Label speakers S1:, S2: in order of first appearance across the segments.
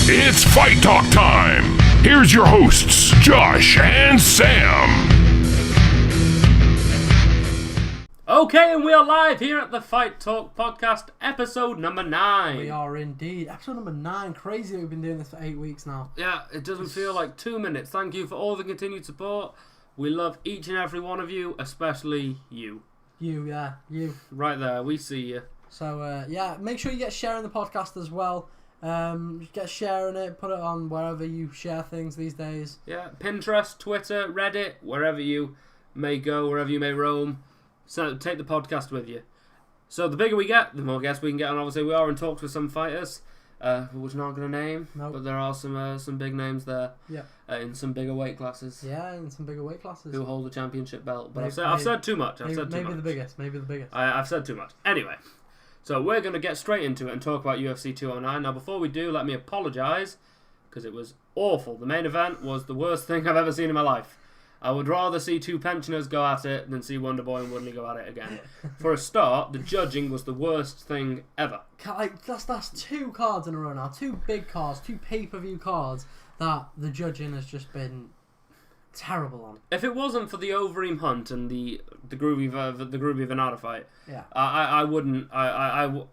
S1: It's Fight Talk time. Here's your hosts, Josh and Sam.
S2: Okay, and we are live here at the Fight Talk podcast, episode number 9.
S3: We are indeed. Episode number 9. Crazy that we've been doing this for 8 weeks now.
S2: Yeah, it doesn't feel like 2 minutes. Thank you for all the continued support. We love each and every one of you, especially you.
S3: You.
S2: Right there, we see you.
S3: So, make sure you get sharing the podcast as well. Get sharing it, put it on wherever you share things these days.
S2: Yeah, Pinterest, Twitter, Reddit, wherever you may go, wherever you may roam. So take the podcast with you. So the bigger we get, the more guests we can get on. Obviously, we are in talks with some fighters, which I'm not going to name, but there are some big names there.
S3: Yeah.
S2: In some bigger weight classes.
S3: Yeah, in some bigger weight classes.
S2: Who hold the championship belt. But I've said too much.
S3: Maybe the biggest.
S2: I've said too much. Anyway, so we're going to get straight into it and talk about UFC 209. Now, before we do, let me apologise, because it was awful. The main event was the worst thing I've ever seen in my life. I would rather see two pensioners go at it than see Wonderboy and Woodley go at it again. For a start, the judging was the worst thing ever.
S3: That's 2 cards in a row now. 2 big cards, 2 pay-per-view cards that the judging has just been terrible on.
S2: If it wasn't for the Overeem Hunt and the Groovy Venata fight,
S3: yeah,
S2: I wouldn't. I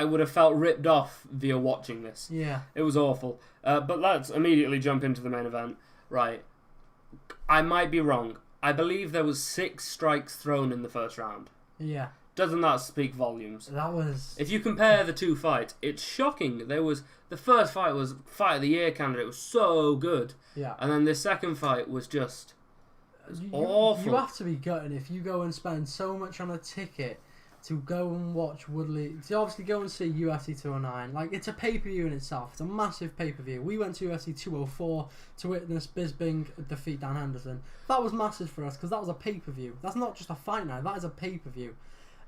S2: would have felt ripped off via watching this.
S3: Yeah,
S2: it was awful. But let's immediately jump into the main event. Right. I might be wrong. I believe there was 6 strikes thrown in the first round.
S3: Yeah.
S2: Doesn't that speak volumes?
S3: That was...
S2: If you compare the 2 fights, it's shocking. The first fight was Fight of the Year candidate. It was so good.
S3: Yeah.
S2: And then the second fight was just awful.
S3: You have to be gutted if you go and spend so much on a ticket to go and watch Woodley, to obviously go and see UFC 209. Like, it's a pay-per-view in itself. It's a massive pay-per-view. We went to UFC 204 to witness Bisping defeat Dan Henderson. That was massive for us because that was a pay-per-view. That's not just a fight night. That is a pay-per-view.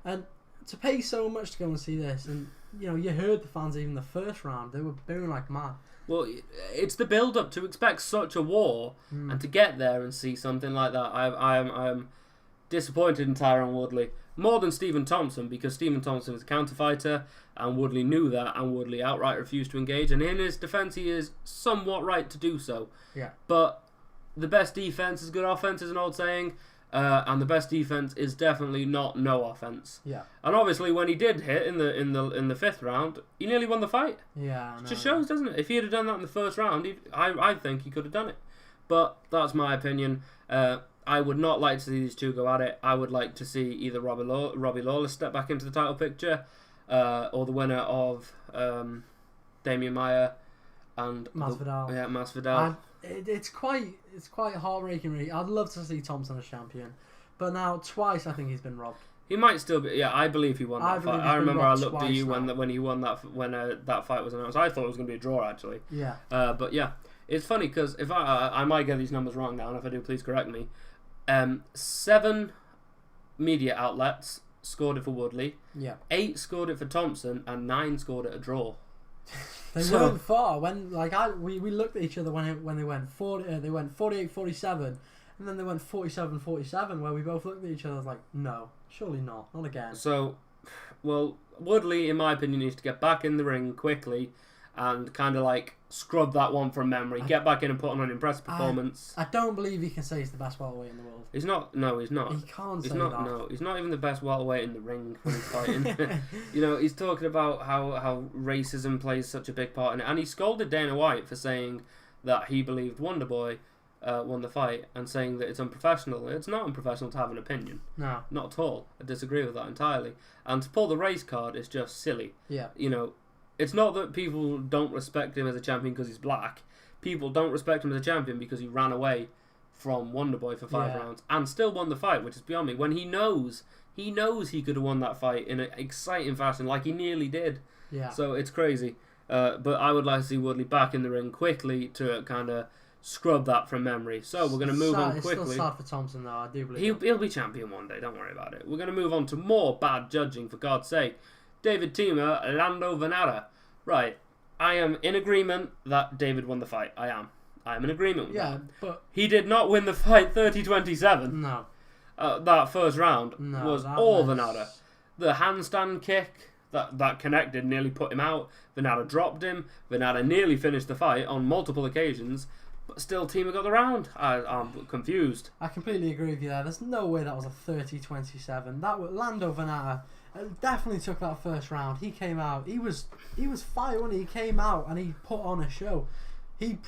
S3: And to pay so much to go and see this, and, you know, you heard the fans even the first round. They were booing like mad.
S2: Well, it's the build-up to expect such a war and to get there and see something like that. I'm disappointed in Tyron Woodley. More than Stephen Thompson, because Stephen Thompson is a counter-fighter, and Woodley knew that, and Woodley outright refused to engage, and in his defence he is somewhat right to do so.
S3: Yeah. But
S2: the best defence is good offence, is an old saying, and the best defence is definitely not no offence.
S3: Yeah.
S2: And obviously when he did hit in the 5th round, he nearly won the fight.
S3: Yeah.
S2: It just shows, doesn't it? If he had done that in the first round, I think he could have done it. But that's my opinion. I would not like to see these 2 go at it. I would like to see either Robbie Lawless step back into the title picture, or the winner of Damian Maia and
S3: Masvidal.
S2: Masvidal.
S3: It's quite heartbreaking, really. I'd love to see Thompson as champion, but now twice I think he's been robbed.
S2: He might still be. Yeah, I believe he won that fight. I remember I looked at you when he won that that fight was announced. I thought it was going to be a draw actually.
S3: Yeah.
S2: But yeah, it's funny because if I might get these numbers wrong now, and if I do, please correct me. 7 media outlets scored it for Woodley.
S3: Yeah.
S2: 8 scored it for Thompson, and 9 scored it a draw.
S3: They weren't far. When we looked at each other when they went 40, they went 48-47, and then they went 47-47, where we both looked at each other. I was like, no, surely not again.
S2: So, well, Woodley, in my opinion, needs to get back in the ring quickly and kind of like scrub that one from memory, get back in and put on an impressive performance.
S3: I don't believe he can say he's the best welterweight in the world.
S2: He's not. No, he's not.
S3: He can't say that.
S2: No, he's not even the best welterweight in the ring when he's fighting. You know, he's talking about how racism plays such a big part in it, and he scolded Dana White for saying that he believed Wonderboy won the fight, and saying that it's unprofessional. It's not unprofessional to have an opinion.
S3: No,
S2: not at all. I disagree with that entirely. And to pull the race card is just silly.
S3: Yeah,
S2: you know. It's not that people don't respect him as a champion because he's black. People don't respect him as a champion because he ran away from Wonderboy for 5 rounds and still won the fight, which is beyond me. When he knows he could have won that fight in an exciting fashion, like he nearly did.
S3: Yeah.
S2: So it's crazy. But I would like to see Woodley back in the ring quickly to kind of scrub that from memory. So we're going to move on quickly.
S3: It's still sad for Thompson, though. I do believe
S2: he'll be champion one day. Don't worry about it. We're going to move on to more bad judging, for God's sake. David Teemer, Lando Venata. Right, I am in agreement that David won the fight. I am in agreement with that.
S3: Yeah, but
S2: he did not win the fight 30-27.
S3: No.
S2: That first round was all Venata. The handstand kick that connected, nearly put him out. Venata dropped him. Venata nearly finished the fight on multiple occasions, but still Teemu got the round. I'm confused.
S3: I completely agree with you there. There's no way that was a 30-27. That was Lando Venata definitely took that first round. He came out. He was fire when he came out and he put on a show. That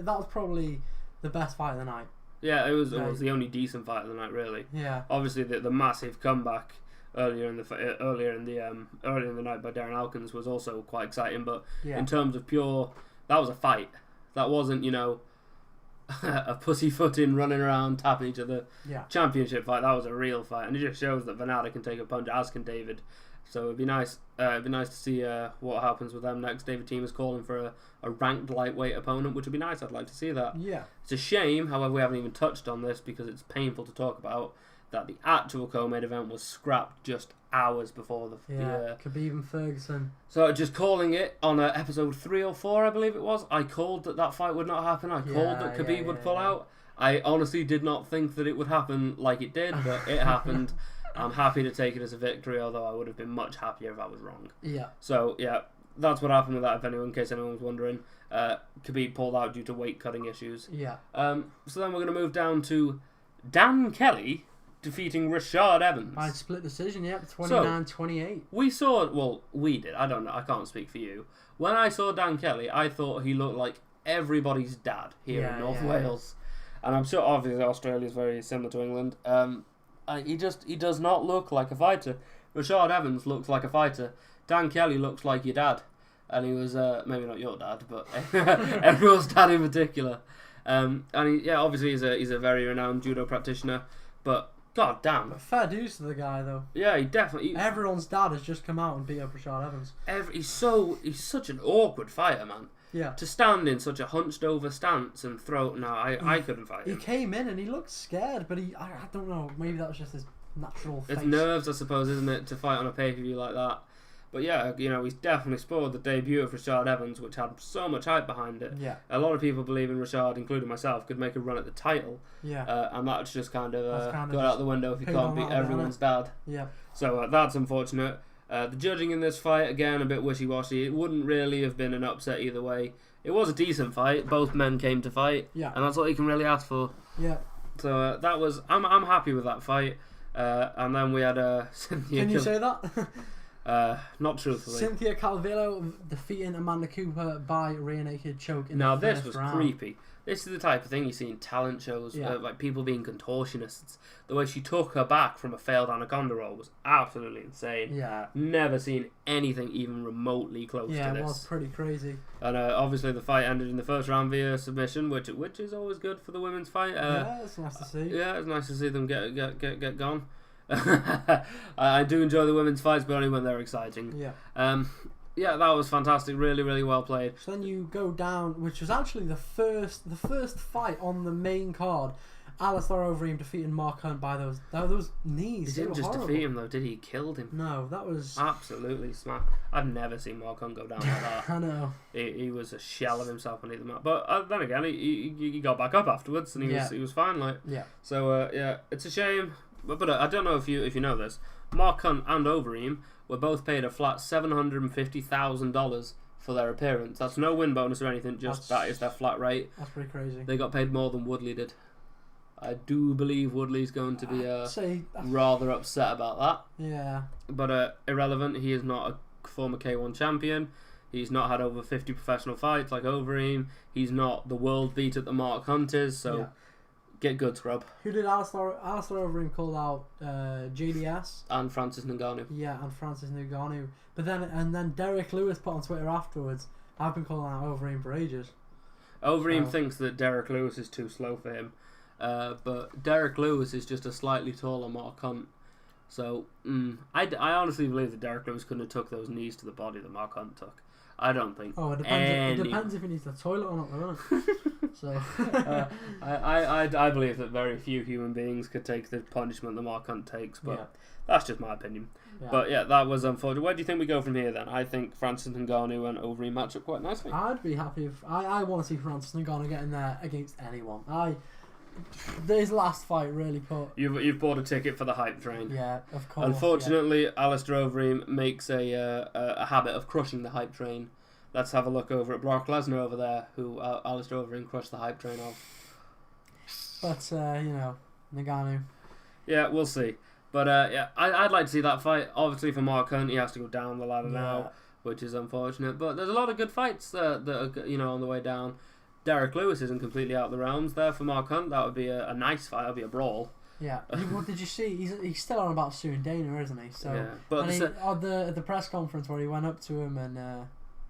S3: was probably the best fight of the night.
S2: Yeah, it was the only decent fight of the night, really.
S3: Yeah.
S2: Obviously, the massive comeback earlier in the night by Darren Elkins was also quite exciting. But in terms of that was a fight. That wasn't, a pussyfooting, running around, tapping each other championship fight. That was a real fight, and it just shows that Venata can take a punch, as can David. So it'd be nice. It'd be nice to see what happens with them next. David Team is calling for a ranked lightweight opponent, which would be nice. I'd like to see that.
S3: Yeah. It's
S2: a shame, however, we haven't even touched on this because it's painful to talk about, that the actual co-main event was scrapped just hours before the
S3: Khabib and Ferguson.
S2: So just calling it on episode 3 or 4, I believe it was. I called that fight would not happen. I called that Khabib would pull out. I honestly did not think that it would happen like it did, but it happened. I'm happy to take it as a victory, although I would have been much happier if I was wrong.
S3: Yeah.
S2: So that's what happened with that. In case anyone was wondering, Khabib pulled out due to weight cutting issues.
S3: Yeah.
S2: So then we're going to move down to Dan Kelly defeating Rashad Evans.
S3: By split decision, 29-28.
S2: We did. I don't know. I can't speak for you. When I saw Dan Kelly, I thought he looked like everybody's dad here in North Wales. And I'm sure, obviously, Australia is very similar to England. He does not look like a fighter. Rashad Evans looks like a fighter. Dan Kelly looks like your dad. And he was, maybe not your dad, but everyone's dad in particular. And obviously he's a very renowned judo practitioner. But god damn.
S3: But fair dues to the guy, though.
S2: Yeah, he definitely...
S3: Everyone's dad has just come out and beat up Rashad Evans.
S2: He's such an awkward fighter, man.
S3: Yeah. To
S2: stand in such a hunched over stance and throw... No, I couldn't fight him.
S3: He came in and he looked scared, but I don't know, maybe that was just his natural face.
S2: It's nerves, I suppose, isn't it, to fight on a pay-per-view like that. But yeah, he's definitely spoiled the debut of Rashad Evans, which had so much hype behind it.
S3: Yeah.
S2: A lot of people believe in Rashad, including myself, could make a run at the title.
S3: Yeah.
S2: And that's just kind of go out the window if he can't beat everyone's dad.
S3: Yeah.
S2: So that's unfortunate. The judging in this fight, again, a bit wishy-washy. It wouldn't really have been an upset either way. It was a decent fight. Both men came to fight. Yeah. And that's all you can really ask for.
S3: Yeah.
S2: So that was... I'm happy with that fight. And then we had Cynthia...
S3: Can you say that?
S2: Not truthfully.
S3: Cynthia Calvillo defeating Amanda Cooper by rear naked choke in the first
S2: this was
S3: round.
S2: creepy. This is the type of thing you see in talent shows, like people being contortionists. The way she took her back from a failed anaconda roll was absolutely insane.
S3: Yeah.
S2: Never seen anything even remotely close to this.
S3: Yeah, it was pretty crazy.
S2: And obviously the fight ended in the first round via submission, which is always good for the women's fight.
S3: It's nice to see.
S2: Yeah, it's nice to see them get gone. I do enjoy the women's fights, but only when they're exciting.
S3: Yeah.
S2: Yeah, that was fantastic. Really, really well played.
S3: So then you go down, which was actually the first fight on the main card. Alistair Overeem defeating Mark Hunt by those knees.
S2: He didn't just defeat him though, did he? He killed him.
S3: No, that was
S2: absolutely smack. I've never seen Mark Hunt go down like that.
S3: I know.
S2: He was a shell of himself on either mat. But then again, he got back up afterwards and he was fine. So it's a shame. But I don't know if you know this. Mark Hunt and Overeem were both paid a flat $750,000 for their appearance. That's no win bonus or anything. That is their flat rate.
S3: That's pretty crazy.
S2: They got paid more than Woodley did. I do believe Woodley's going to be rather upset about that.
S3: Yeah.
S2: But irrelevant. He is not a former K1 champion. He's not had over 50 professional fights like Overeem. He's not the world beat at the Mark Hunt is. So. Get good, scrub.
S3: Who did Alistair Overeem call out? JDS
S2: and Francis Ngannou.
S3: Yeah, and Francis Ngannou. But then Derek Lewis put on Twitter afterwards, I've been calling out Overeem for ages.
S2: Overeem thinks that Derek Lewis is too slow for him, but Derek Lewis is just a slightly taller Mark Hunt. So I honestly believe that Derek Lewis couldn't have took those knees to the body that Mark Hunt took. I don't think.
S3: Oh, it depends if he needs the toilet or not, doesn't it? So
S2: I believe that very few human beings could take the punishment that Mark Hunt takes, but that's just my opinion. Yeah. But that was unfortunate. Where do you think we go from here then? I think Francis Ngannou and Overeem match up quite nicely.
S3: I'd be happy if I want to see Francis Ngannou get in there against anyone. his last fight really put.
S2: You've bought a ticket for the hype train.
S3: Yeah, of course.
S2: Unfortunately, Alistair Overeem makes a habit of crushing the hype train. Let's have a look over at Brock Lesnar over there, who Alistair Overeem crushed the hype train of.
S3: But Ngannou.
S2: Yeah, we'll see. But I'd like to see that fight. Obviously, for Mark Hunt, he has to go down the ladder now, which is unfortunate. But there's a lot of good fights that are on the way down. Derek Lewis isn't completely out of the realms there for Mark Hunt. That would be a nice fight. That would be a brawl.
S3: Yeah. What did you see? He's still on about suing Dana, isn't he? So
S2: yeah. But
S3: at the press conference where he went up to him and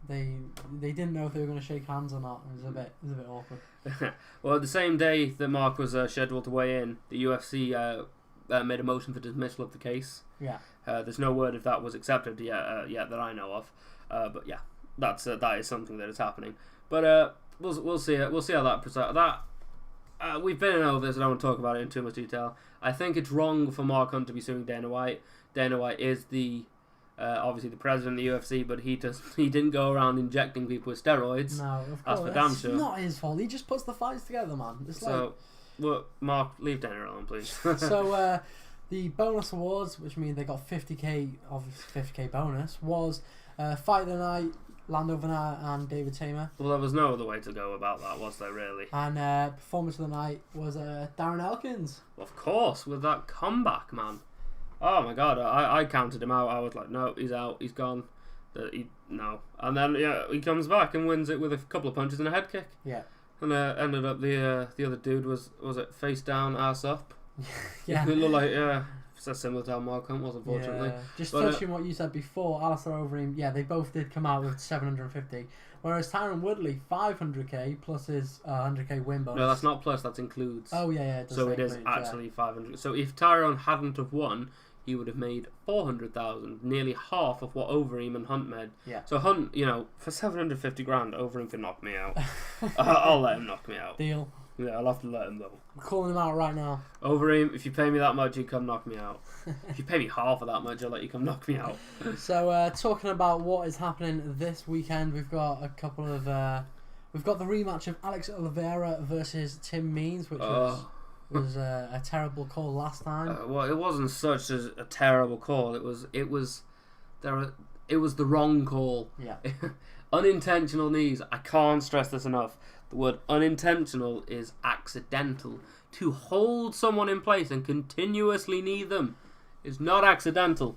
S3: they didn't know if they were going to shake hands or not. It was a bit awkward.
S2: Well, the same day that Mark was scheduled to weigh in, the UFC made a motion for dismissal of the case.
S3: Yeah.
S2: There's no word if that was accepted yet that I know of. But yeah, that is something that is happening. But we'll see it. We'll see how that we've been over this. I don't want to talk about it in too much detail. I think it's wrong for Mark Hunt to be suing Dana White. Dana White is obviously the president of the UFC, but he didn't go around injecting people with steroids.
S3: No, of course.
S2: That's for damn sure.
S3: It's not his fault. He just puts the fights together, man. It's
S2: Mark, leave Dana alone, please.
S3: So the bonus awards, which mean they got 50k bonus, was Fight of the Night, Lando Vanna and David Tamer.
S2: Well, there was no other way to go about that, was there, really?
S3: And Performance of the Night was Darren Elkins.
S2: Of course, with that comeback, man. Oh my god, I counted him out. I was like, no, he's out, he's gone. No. And then, he comes back and wins it with a couple of punches and a head kick.
S3: Yeah.
S2: And ended up the other dude was it face down, ass up?
S3: Yeah.
S2: It looked like, so similar to how Mark Hunt was, unfortunately.
S3: Yeah. Just touching what you said before, Alistair Overeem, they both did come out with 750. Whereas Tyron Woodley, 500k plus his 100k win bonus.
S2: No, that's not plus, that includes.
S3: Oh, yeah. It does
S2: so it is
S3: includes,
S2: actually 500. So if Tyrone hadn't have won, he would have made 400,000, nearly half of what Overeem and Hunt made.
S3: Yeah.
S2: So Hunt, for 750 grand, Overeem can knock me out. I'll let him knock me out.
S3: Deal.
S2: Yeah, I'll have to let him though.
S3: I'm calling him out right now.
S2: Overeem, if you pay me that much, you come knock me out. If you pay me half of that much, I'll let you come knock me out.
S3: So talking about what is happening this weekend, we've got a couple of we've got the rematch of Alex Oliveira versus Tim Means, which was a terrible call last time.
S2: Well, it wasn't such a terrible call. It was the wrong call.
S3: Yeah.
S2: Unintentional knees. I can't stress this enough. The word unintentional is accidental. To hold someone in place and continuously knee them is not accidental.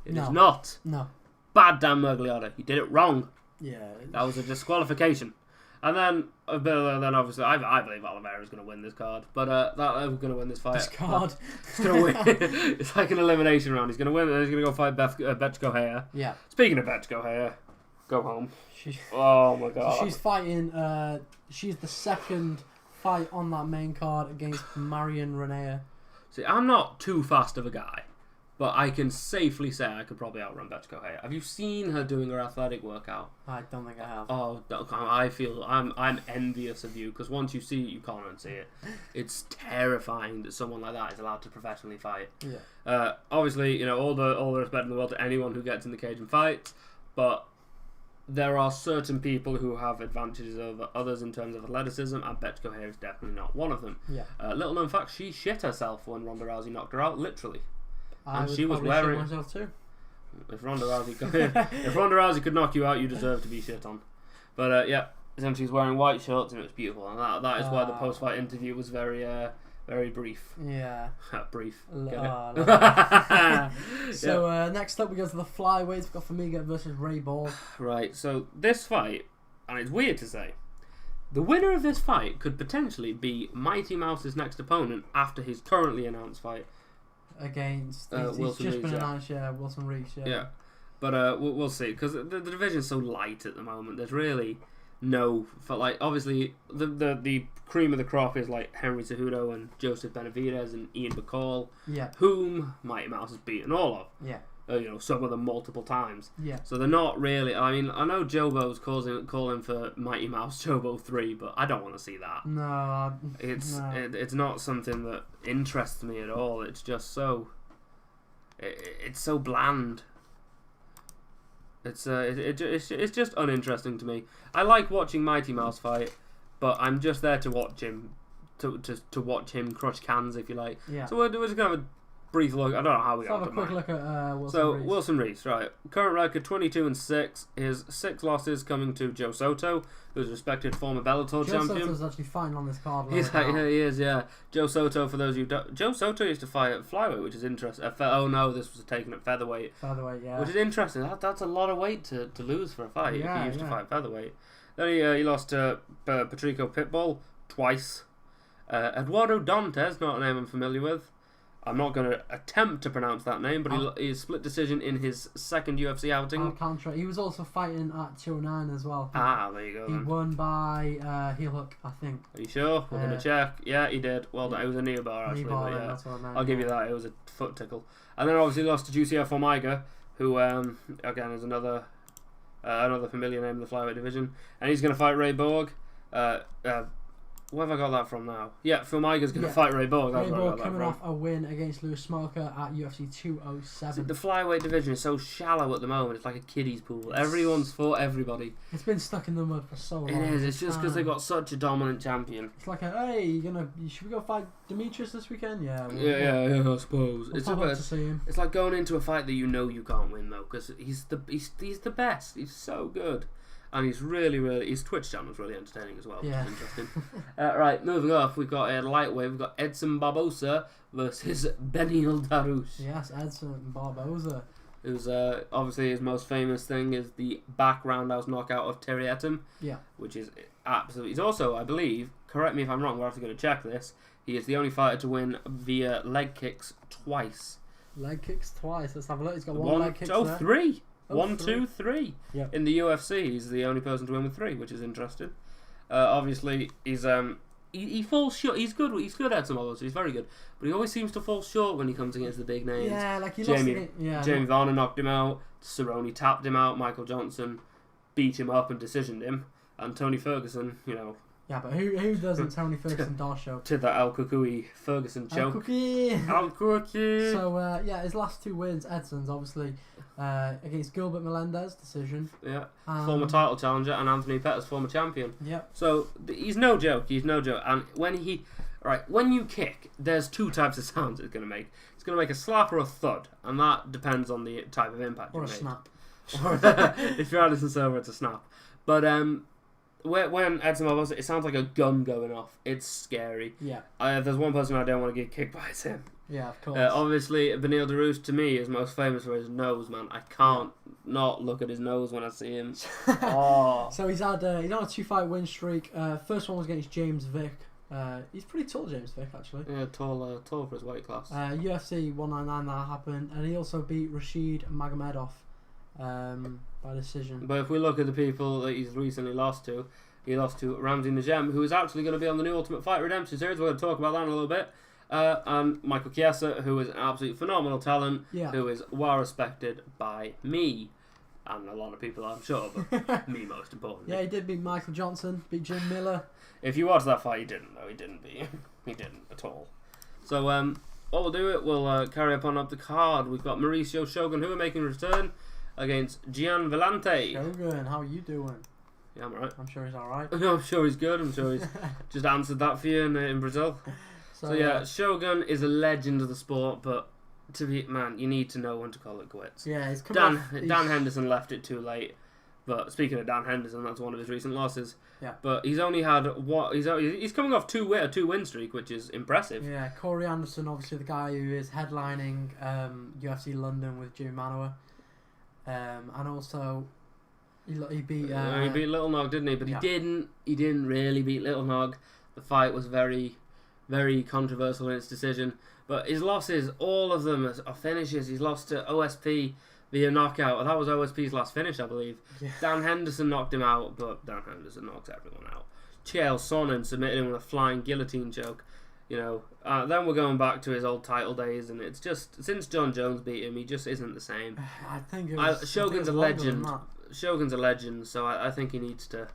S2: It is not.
S3: No.
S2: Bad Dan Mergliotta. He did it wrong.
S3: Yeah.
S2: That was a disqualification. And then obviously, I believe Oliveira is going to win this card. But we're going to win this fight.
S3: This card.
S2: He's going to win. It's like an elimination round. He's going to win, and he's going to go fight Betchko Hare.
S3: Yeah.
S2: Speaking of Betchko Hare, go home. Oh my god.
S3: So she's fighting. She's the second fight on that main card against Marion Renea.
S2: See, I'm not too fast of a guy, but I can safely say I could probably outrun Betchko Hare. Have you seen her doing her athletic workout?
S3: I don't think I have.
S2: Oh, I feel I'm envious of you, because once you see it, you can't unsee it. It's terrifying that someone like that is allowed to professionally fight.
S3: Yeah.
S2: Obviously, all the respect in the world to anyone who gets in the cage and fights, but there are certain people who have advantages over others in terms of athleticism, and Betchko Hare is definitely not one of them.
S3: Yeah.
S2: Little known fact, she shit herself when Ronda Rousey knocked her out, literally.
S3: I
S2: she was
S3: probably
S2: wearing
S3: shit myself too.
S2: If Ronda Rousey could knock you out, you deserve to be shit on. But essentially she's wearing white shorts and it was beautiful, and that is why the post-fight interview was very brief.
S3: Yeah.
S2: Brief.
S3: So next up we go to the flyweights. We've got Famiga versus Ray Ball.
S2: Right, so this fight, and it's weird to say, the winner of this fight could potentially be Mighty Mouse's next opponent after his currently announced fight
S3: against he's
S2: Wilson
S3: just
S2: Rees,
S3: been announced, Wilson Rees.
S2: Yeah, but we'll see, because the division's so light at the moment. There's really no, obviously the cream of the crop is like Henry Cejudo and Joseph Benavidez and Ian McCall, whom Mighty Mouse has beaten all of.
S3: Yeah.
S2: Some of them multiple times.
S3: Yeah.
S2: So they're not really. I mean, I know Jobo's calling for Mighty Mouse Jobo 3, but I don't want to see that.
S3: No.
S2: It's not something that interests me at all. It's just so. It's so bland. It's just uninteresting to me. I like watching Mighty Mouse fight, but I'm just there to watch him to watch him crush cans, if you like.
S3: Yeah.
S2: So we're just gonna have a brief look. I don't know how we got
S3: Let's have a quick look at Wilson
S2: So
S3: Rees.
S2: Wilson Rees, right? Current record 22-6. His 6 losses coming to Joe Soto, who's a respected former Bellator
S3: Joe
S2: champion.
S3: Soto's actually fighting on this card.
S2: He's
S3: right
S2: like,
S3: now.
S2: yeah, he is, yeah. Joe Soto, for those of you who don't, Joe Soto used to fight at flyweight, which is interesting. Oh no, this was taken at featherweight.
S3: Featherweight, yeah.
S2: Which is interesting. That's a lot of weight to lose for a fight if
S3: Yeah,
S2: he used to
S3: yeah.
S2: fight featherweight. Then he lost to Patrico Pitbull twice. Eduardo Dantes, not a name I'm familiar with. I'm not going to attempt to pronounce that name, but he split decision in his second UFC outing.
S3: Alcantara. He was also fighting at 209 as well.
S2: There you go.
S3: He
S2: Then.
S3: won by heel hook, I think.
S2: Are you sure? We're going to check. Yeah, he did. Well done. It was a knee bar, actually.
S3: Knee bar,
S2: but yeah.
S3: that's what I meant.
S2: I'll give you that. It was a foot tickle. And then obviously lost to Jussier Formiga, who again is another familiar name in the flyweight division, and he's going to fight Ray Borg. Where have I got that from now? Yeah, Formiga's going to fight Ray Borg. That's
S3: Ray
S2: where I got
S3: Borg
S2: that
S3: coming
S2: from.
S3: off a win against Lewis Smoker at UFC 207.
S2: The flyweight division is so shallow at the moment. It's like a kiddies pool. Everyone's fought everybody.
S3: It's been stuck in the mud for so long.
S2: It is. It's just because they've got such a dominant champion.
S3: It's like, hey, should we go fight Demetrius this weekend? Yeah.
S2: Yeah, I suppose.
S3: We'll pop up to see him.
S2: It's like going into a fight that you know you can't win though, because he's the best. He's so good. And he's really, his Twitch channel's really entertaining as well.
S3: Yeah.
S2: Which is interesting. Right, moving off, we've got a lightweight. We've got Edson Barbosa versus Benil Darouche.
S3: Yes, Edson Barbosa.
S2: Who's obviously his most famous thing is the back roundhouse knockout of Terry Etim.
S3: Yeah.
S2: Which is absolutely. He's also, I believe, correct me if I'm wrong, we're actually going to check this. He is the only fighter to win via leg kicks twice.
S3: Leg kicks twice. Let's have a look. He's got one leg kick.
S2: Three.
S3: Oh,
S2: 1, 2, 3.
S3: Yep.
S2: In the UFC, he's the only person to win with 3, which is interesting. Obviously, he's he falls short. He's good. He's good at some of those. He's very good, but he always seems to fall short when he comes against the big names.
S3: Yeah, like he
S2: Jamie
S3: lost.
S2: Jamie Varner knocked him out. Cerrone tapped him out. Michael Johnson beat him up and decisioned him. And Tony Ferguson,
S3: Yeah, but who doesn't Tony Ferguson does show?
S2: to the Al Kukui Ferguson choke. Al Kukui.
S3: So his last 2 wins, Edson's obviously against Gilbert Melendez, decision.
S2: Yeah, former title challenger, and Anthony Pettis, former champion.
S3: Yep.
S2: So he's no joke. And when you kick, there's 2 types of sounds it's going to make. It's going to make a slap or a thud, and that depends on the type of impact
S3: Or
S2: you
S3: a
S2: make.
S3: snap.
S2: Or if you're Anderson Silva, it's a snap. But when Edson Barbosa, it sounds like a gun going off. It's scary.
S3: Yeah.
S2: If there's one person I don't want to get kicked by, it's him.
S3: Yeah, of course.
S2: Obviously, Benil Darouche to me is most famous for his nose, man. I can't not look at his nose when I see him.
S3: So he's on a 2-fight win streak. First one was against James Vick. He's pretty tall, James Vick, actually.
S2: Yeah, tall for his weight class.
S3: UFC 199 that happened, and he also beat Rashid Magomedov by decision.
S2: But if we look at the people that he's recently lost to, he lost to Ramsey Najem, who is actually going to be on the new Ultimate Fight Redemption series. We're going to talk about that in a little bit. And Michael Chiesa, who is an absolute phenomenal talent, who is well respected by me and a lot of people, I'm sure, but me most importantly.
S3: Yeah, he did beat Michael Johnson, beat Jim Miller.
S2: If you watch that fight, he didn't, though. He didn't beat him. He didn't at all. So, what we'll do, we'll carry upon up the card. We've got Mauricio Shogun, who are making a return against Gian Vellante.
S3: Shogun, how are you doing?
S2: Yeah, I'm alright.
S3: I'm sure he's alright.
S2: I'm sure he's good. I'm sure he's just answered that for you in Brazil. So yeah, Shogun is a legend of the sport, but you need to know when to call it quits.
S3: Yeah, he's coming
S2: Dan Henderson left it too late. But speaking of Dan Henderson, that's one of his recent losses.
S3: Yeah.
S2: But he's only had he's coming off a 2-win streak, which is impressive.
S3: Yeah, Corey Anderson, obviously the guy who is headlining UFC London with Jimmy Manoa, and also he beat
S2: he beat Little Nog, didn't he? But he didn't really beat Little Nog. The fight was very, very controversial in its decision. But his losses, all of them are finishes. He's lost to OSP via knockout. That was OSP's last finish, I believe. Yeah. Dan Henderson knocked him out, but Dan Henderson knocks everyone out. Chael Sonnen submitted him with a flying guillotine choke. Then we're going back to his old title days, and it's just since John Jones beat him, he just isn't the same.
S3: I think it was,
S2: Shogun's a legend. Shogun's a legend, so I think he needs to.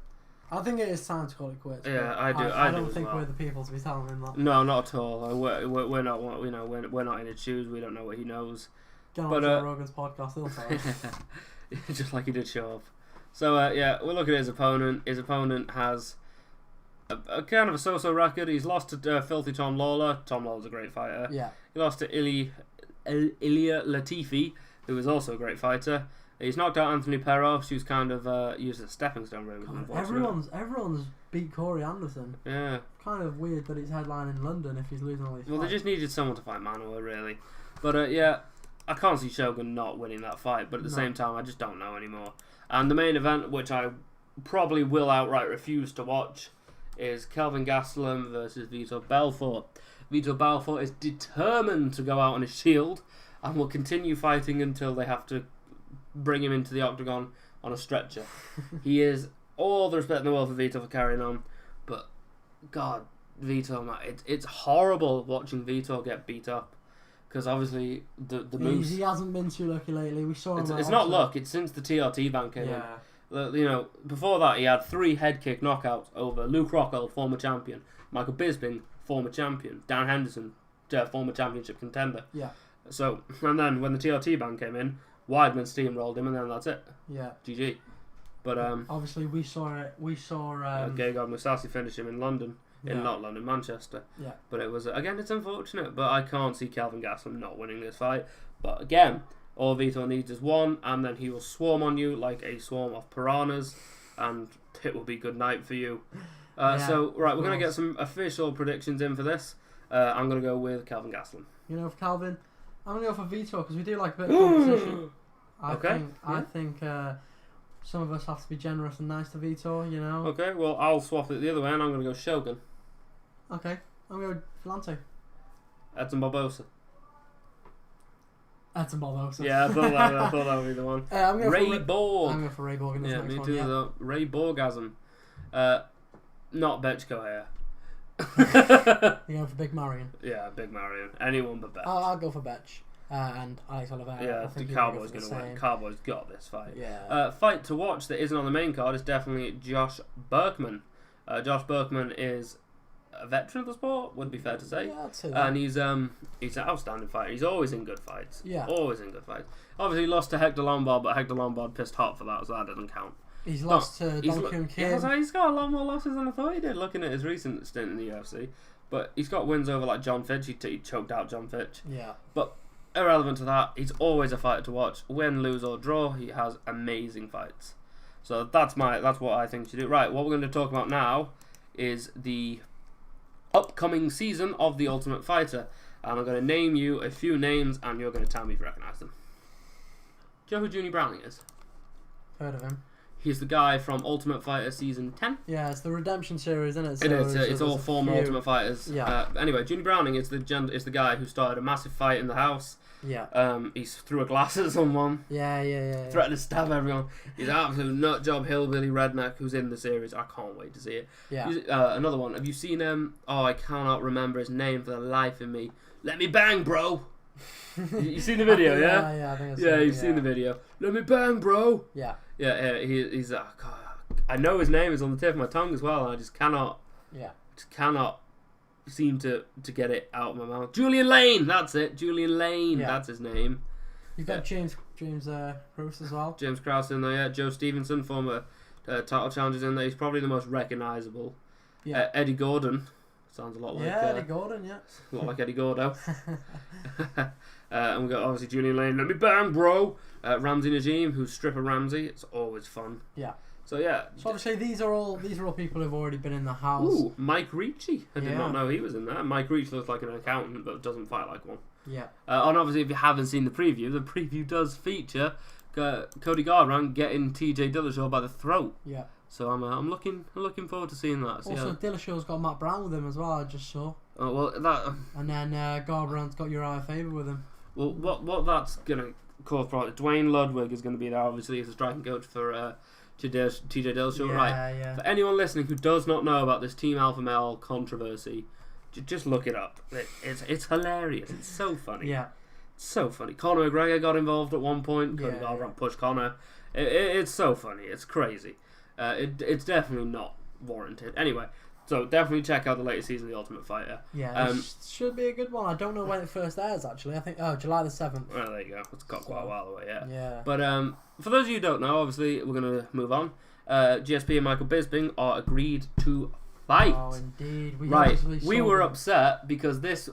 S3: I think it is time to call it quits.
S2: Yeah, I do.
S3: I don't think we're the people to be telling him that.
S2: No, not at all. We're not. We're not in his shoes. We don't know what he knows.
S3: Get on Joe Rogan's podcast, he'll tell us.
S2: Just like he did show up. So we'll look at his opponent. His opponent has a kind of a so-so record. He's lost to Filthy Tom Lawler. Tom Lawler's a great fighter.
S3: Yeah.
S2: He lost to Ilya Latifi, who is also a great fighter. He's knocked out Anthony Peros, who's kind of used as a stepping stone, really.
S3: Everyone's beat Corey Anderson.
S2: Yeah.
S3: Kind of weird that he's headlining in London if he's losing all these
S2: Well,
S3: fights.
S2: they just needed someone to fight Manuel, really. But yeah, I can't see Shogun not winning that fight, but at the same time, I just don't know anymore. And the main event, which I probably will outright refuse to watch, is Kelvin Gastelum versus Vitor Belfort. Vitor Belfort is determined to go out on his shield and will continue fighting until they have to bring him into the octagon on a stretcher. He is all the respect in the world for Vitor for carrying on, but God, Vitor, man, it's horrible watching Vitor get beat up. Because obviously the moves...
S3: He hasn't been too lucky lately. We saw him...
S2: It's not luck. It's since the TRT ban came in. You know, before that he had 3 head kick knockouts over Luke Rockhold, former champion, Michael Bisping, former champion, Dan Henderson, former championship contender.
S3: Yeah.
S2: So, and then when the TRT ban came in, Weidman steamrolled him, and then that's it.
S3: Yeah.
S2: GG. But
S3: obviously we saw it. We saw
S2: Gegard Mousasi finish him in London. In not London, Manchester.
S3: Yeah.
S2: But it was, again, it's unfortunate, but I can't see Kelvin Gastelum not winning this fight. But again, all Vitor needs is one, and then he will swarm on you like a swarm of piranhas, and it will be good night for you. So, right, we're going to get some official predictions in for this. I'm going to go with Kelvin Gastelum.
S3: You know, for Kelvin, I'm going to go for Vitor because we do like a bit of competition. I think some of us have to be generous and nice to Vitor, you know.
S2: Okay, well, I'll swap it the other way, and I'm going to go Shogun.
S3: Okay, I'm going to go Vellante.
S2: Edson Barbosa.
S3: Edson Barbosa.
S2: Yeah, I thought that would be the one. Ray Borg.
S3: I'm going for Ray Borg in this next
S2: me
S3: one.
S2: too.
S3: Yeah.
S2: Though. Ray Borgasm. Not Betchko here.
S3: You go for Big Marion.
S2: Yeah, Big Marion. Anyone but Betch.
S3: I'll go for Betch. And Alex Oliveira.
S2: Yeah,
S3: I think
S2: the Cowboys going to win. Cowboys got this fight.
S3: Yeah.
S2: Fight to watch that isn't on the main card is definitely Josh Berkman. Josh Berkman is a veteran of the sport, would be fair to say.
S3: Yeah, I'd say that.
S2: And he's an outstanding fighter. He's always in good fights.
S3: Yeah.
S2: Always in good fights. Obviously, he lost to Hector Lombard, but Hector Lombard pissed hot for that, so that doesn't count.
S3: He's lost to Duncan Kim.
S2: He's got a lot more losses than I thought he did, looking at his recent stint in the UFC. But he's got wins over like John Fitch. He choked out John Fitch.
S3: Yeah.
S2: But irrelevant to that, he's always a fighter to watch. Win, lose or draw, he has amazing fights. So that's what I think you should do. Right, what we're going to talk about now is the upcoming season of The Ultimate Fighter. And I'm going to name you a few names and you're going to tell me if you recognise them. Do you know who Junie Browning is?
S3: Heard of him.
S2: He's the guy from Ultimate Fighter Season 10.
S3: Yeah, it's the Redemption series, isn't it?
S2: So it is. It's all former Ultimate Fighters.
S3: Yeah.
S2: Anyway, Junie Browning is the guy who started a massive fight in the house.
S3: Yeah.
S2: He threw a glass at someone.
S3: Yeah.
S2: Threatened to stab everyone. He's an absolute nutjob hillbilly redneck who's in the series. I can't wait to see it.
S3: Yeah.
S2: Another one. Have you seen him? I cannot remember his name for the life of me. Let me bang, bro. You seen the video?
S3: Yeah. I think I've seen
S2: it. You've seen the video. Let me bang, bro.
S3: Yeah.
S2: Yeah. He's. God, I know his name is on the tip of my tongue as well. And I just cannot.
S3: Yeah.
S2: Just cannot seem to get it out of my mouth. Julian Lane. That's it. Julian Lane. Yeah. That's his name.
S3: You've got James Krause as well.
S2: James Krause in there. Yeah. Joe Stevenson, former title challengers in there. He's probably the most recognisable.
S3: Yeah.
S2: Eddie Gordon. Sounds a lot like
S3: Eddie Gordon, yeah.
S2: A lot like Eddie Gordo. And we've got obviously Julian Lane. Let me bang, bro. Ramsey Najim, who's Stripper Ramsey. It's always fun.
S3: Yeah.
S2: So yeah.
S3: So obviously these are all people who've already been in the house.
S2: Ooh, Mike Ricci. I did not know he was in there. Mike Ricci looks like an accountant, but doesn't fight like one.
S3: Yeah.
S2: And obviously, if you haven't seen the preview does feature Cody Garbrandt getting TJ Dillashaw by the throat.
S3: Yeah.
S2: So I'm looking forward to seeing that.
S3: Also, Dillashaw's got Matt Brown with him as well. I just saw.
S2: Oh well, that.
S3: And then Garbrandt's got Uriah Faber with him.
S2: Well, what that's gonna cause probably Dwayne Ludwig is gonna be there. Obviously, as a striking coach for TJ Dillashaw. Right.
S3: Yeah.
S2: For anyone listening who does not know about this Team Alpha Male controversy, just look it up. It's hilarious. It's so funny.
S3: Yeah.
S2: It's so funny. Conor McGregor got involved at one point. Cody Garbrandt pushed Conor. It's so funny. It's crazy. It's definitely not warranted. Anyway, so definitely check out the latest season of The Ultimate Fighter.
S3: Yeah, it should be a good one. I don't know when it first airs, actually. I think, July the 7th.
S2: Well, there you go. It's got quite a while away, yeah.
S3: Yeah.
S2: But for those of you who don't know, obviously, we're going to move on. GSP and Michael Bisping are agreed to fight.
S3: Oh, indeed.
S2: We were upset because this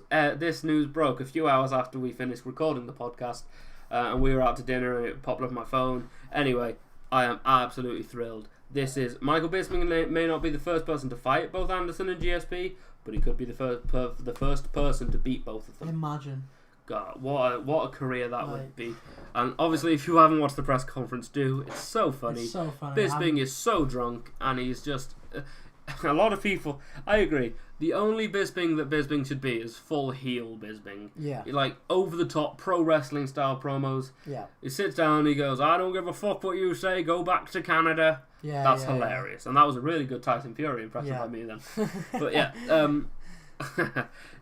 S2: news broke a few hours after we finished recording the podcast, and we were out to dinner and it popped up on my phone. Anyway, I am absolutely thrilled. This is Michael Bisping may not be the first person to fight both Anderson and GSP, but he could be the first person to beat both of them.
S3: Imagine.
S2: God, what a career that would be. And obviously, if you haven't watched the press conference, do. It's so funny.
S3: It's so funny.
S2: Bisping is so drunk, and he's just... a lot of people... I agree. The only Bisping that Bisping should be is full heel Bisping.
S3: Yeah.
S2: Like, over-the-top pro wrestling style promos.
S3: Yeah.
S2: He sits down and he goes, I don't give a fuck what you say, go back to Canada.
S3: Yeah,
S2: That's hilarious. And that was a really good Tyson Fury impression by me then. But yeah,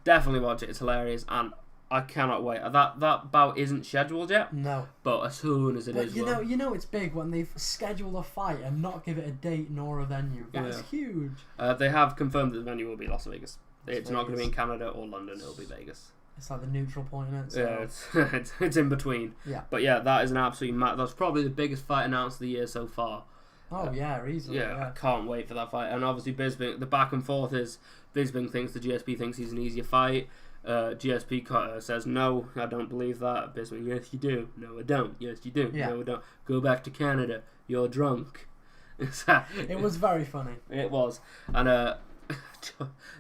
S2: definitely watch it. It's hilarious, and I cannot wait. That bout isn't scheduled yet.
S3: No.
S2: But as soon as it
S3: but
S2: is,
S3: you know it's big when they've scheduled a fight and not give it a date nor a venue. That's huge.
S2: They have confirmed that the venue will be Las Vegas. It's not going to be in Canada or London. It'll be Vegas.
S3: It's like the neutral point in it. So.
S2: Yeah, it's in between.
S3: Yeah.
S2: But yeah, that is an absolute that's probably the biggest fight announced of the year so far.
S3: Oh yeah, easily.
S2: Yeah, I can't wait for that fight. And obviously Bisping, the back and forth is Bisping thinks the GSP thinks he's an easier fight. GSP Carter says, no, I don't believe that. Bisping, yes you do. No I don't. Yes you do.
S3: Yeah.
S2: No I don't. Go back to Canada. You're drunk.
S3: It was very funny.
S2: It was. And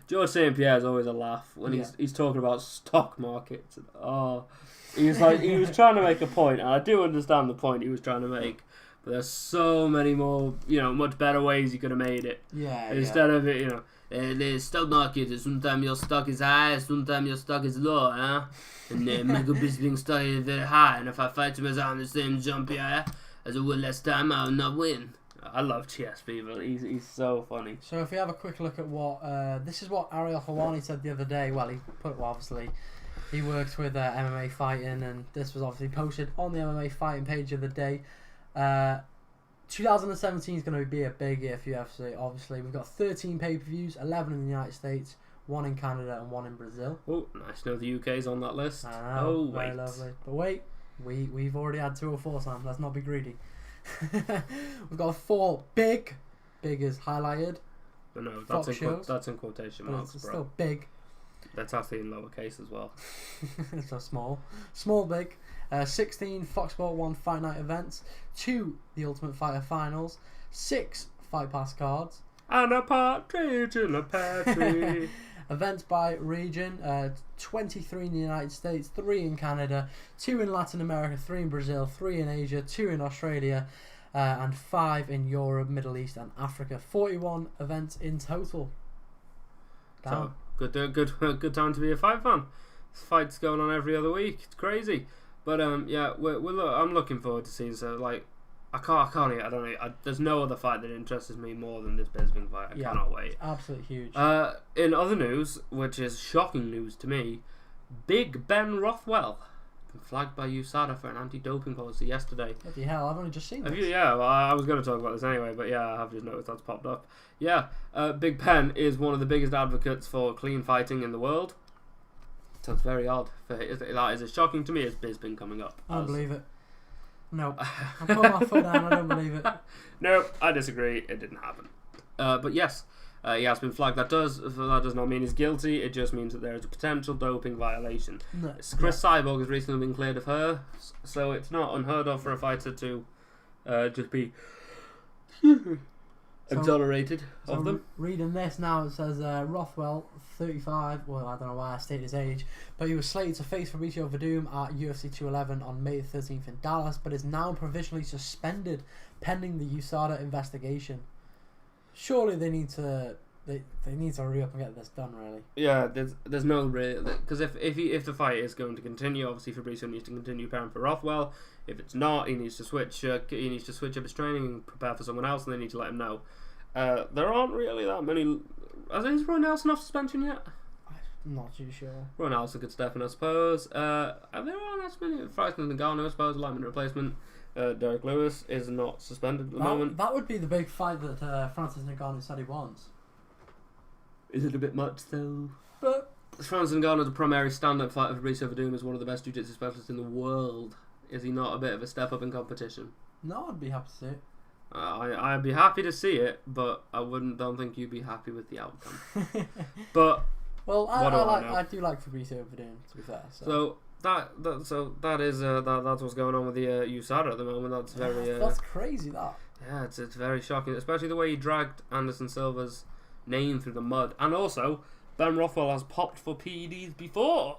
S2: George St. Pierre is always a laugh when he's talking about stock markets. He was trying to make a point, and I do understand the point he was trying to make. But there's so many more, much better ways you could have made it.
S3: Yeah.
S2: Instead of it, the stock market, sometimes your stock is high, sometimes your stock is low, huh? And Michael Bisping stock is very high, and if I fight him as on the same jump here as I would last time, I will not win. I love GSP, but he's so funny.
S3: So if we have a quick look at what this is what Ariel Helwani said the other day. Well, obviously he works with MMA fighting, and this was obviously posted on the MMA fighting page of the day. 2017 is going to be a big year for UFC. Obviously, we've got 13 pay-per-views, 11 in the United States, 1 in Canada, and 1 in Brazil.
S2: Oh, nice to know the UK's on that list.
S3: I know, very lovely. But wait, we've already had 204, Sam. Let's not be greedy. We've got 4 big is highlighted.
S2: But no, that's in quotation
S3: but
S2: marks,
S3: it's
S2: bro.
S3: still big.
S2: That's actually in lowercase as well.
S3: So small big. 16 Fox Sport 1 Fight Night events, 2 The Ultimate Fighter finals, 6 Fight Pass cards,
S2: and a partridge in a pear tree.
S3: Events by region, 23 in the United States, 3 in Canada, 2 in Latin America, 3 in Brazil, 3 in Asia, 2 in Australia, and 5 in Europe, Middle East, and Africa. 41 events in total. Damn.
S2: So good time to be a fight fan. This fight's going on every other week. It's crazy. But yeah, I'm looking forward to seeing. So like, I don't. There's no other fight that interests me more than this Bisping fight. I cannot wait.
S3: Absolutely huge.
S2: In other news, which is shocking news to me, Big Ben Rothwell been flagged by USADA for an anti-doping policy yesterday.
S3: Bloody hell! I've only just seen this.
S2: Yeah, well, I was going to talk about this anyway, but yeah, I have just noticed that's popped up. Yeah, Big Ben is one of the biggest advocates for clean fighting in the world. So it's very odd. That is as shocking to me as Bisping coming up.
S3: I don't believe it. No. I'm putting my foot down. I don't believe it.
S2: No, I disagree. It didn't happen. But yes, he has been flagged. That does not mean he's guilty. It just means that there is a potential doping violation.
S3: No.
S2: Chris Cyborg has recently been cleared of her, so it's not unheard of for a fighter to just be exonerated of them.
S3: Reading this now, it says Rothwell, 35, well, I don't know why I stated his age, but he was slated to face Fabricio Verdum at UFC 211 on May 13th in Dallas, but is now provisionally suspended pending the USADA investigation. Surely they need to hurry up and get this done, really.
S2: Yeah, there's no real, because if the fight is going to continue, obviously Fabricio needs to continue preparing for Rothwell. If it's not, he needs to switch up his training and prepare for someone else, and they need to let him know. There aren't really that many. Is Roy Nelson off suspension yet?
S3: I'm not too sure.
S2: Roy Nelson could step in, I suppose. There aren't as many. Francis Ngannou, I suppose, lineman replacement. Derek Lewis is not suspended at the moment.
S3: That would be the big fight that Francis Ngannou said he wants.
S2: Is it a bit much though?
S3: But
S2: Francis Ngannou, the primary stand-up fighter for Fabricio Verdum, is one of the best jiu-jitsu specialists in the world. Is he not a bit of a step up in competition?
S3: No, I'd be happy to see it.
S2: I'd be happy to see it, but don't think you'd be happy with the outcome. But
S3: well,
S2: I
S3: I do like Fabricio Verdun, to be fair.
S2: So that is that's what's going on with the USADA at the moment. That's very
S3: that's crazy. That
S2: it's very shocking, especially the way he dragged Anderson Silva's name through the mud, and also Ben Rothwell has popped for PEDs before.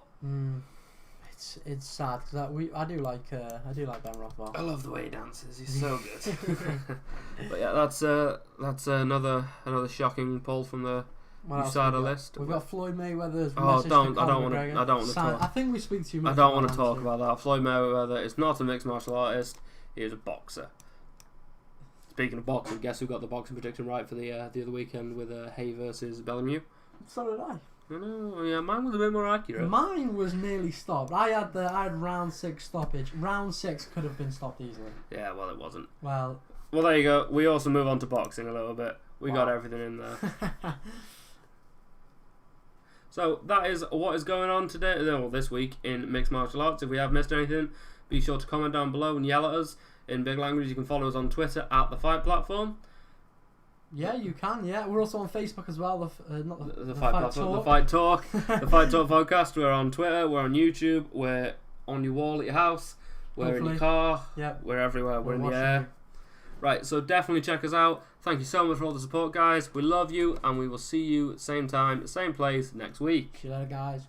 S3: It's sad because I do like Ben Rothwell.
S2: I love the way he dances. He's so good. But yeah, that's another shocking pull from the USADA list.
S3: We've got Floyd Mayweather's
S2: I
S3: don't
S2: want to talk.
S3: I think we speak too much.
S2: I don't want to talk about that. Floyd Mayweather is not a mixed martial artist. He is a boxer. Speaking of boxing, guess who got the boxing prediction right for the other weekend with Hay versus Lemieux?
S3: So did I.
S2: I know, yeah, mine was a bit more accurate.
S3: Mine was nearly stopped. I had round 6 stoppage. Round 6 could have been stopped easily.
S2: Yeah, well, it wasn't.
S3: Well,
S2: there you go. We also move on to boxing a little bit. We got everything in there. So that is what is going on today, this week in mixed martial arts. If we have missed anything, be sure to comment down below and yell at us in big language. You can follow us on Twitter at The Fight Platform.
S3: Yeah, you can. Yeah, we're also on Facebook as well.
S2: The Fight Platform, The Fight Talk, The Fight Talk podcast. We're on Twitter. We're on YouTube. We're on your wall at your house. We're in your car.
S3: Yeah,
S2: we're everywhere. We're in the air. Right, so definitely check us out. Thank you so much for all the support, guys. We love you, and we will see you same time, same place next week.
S3: See you later, guys.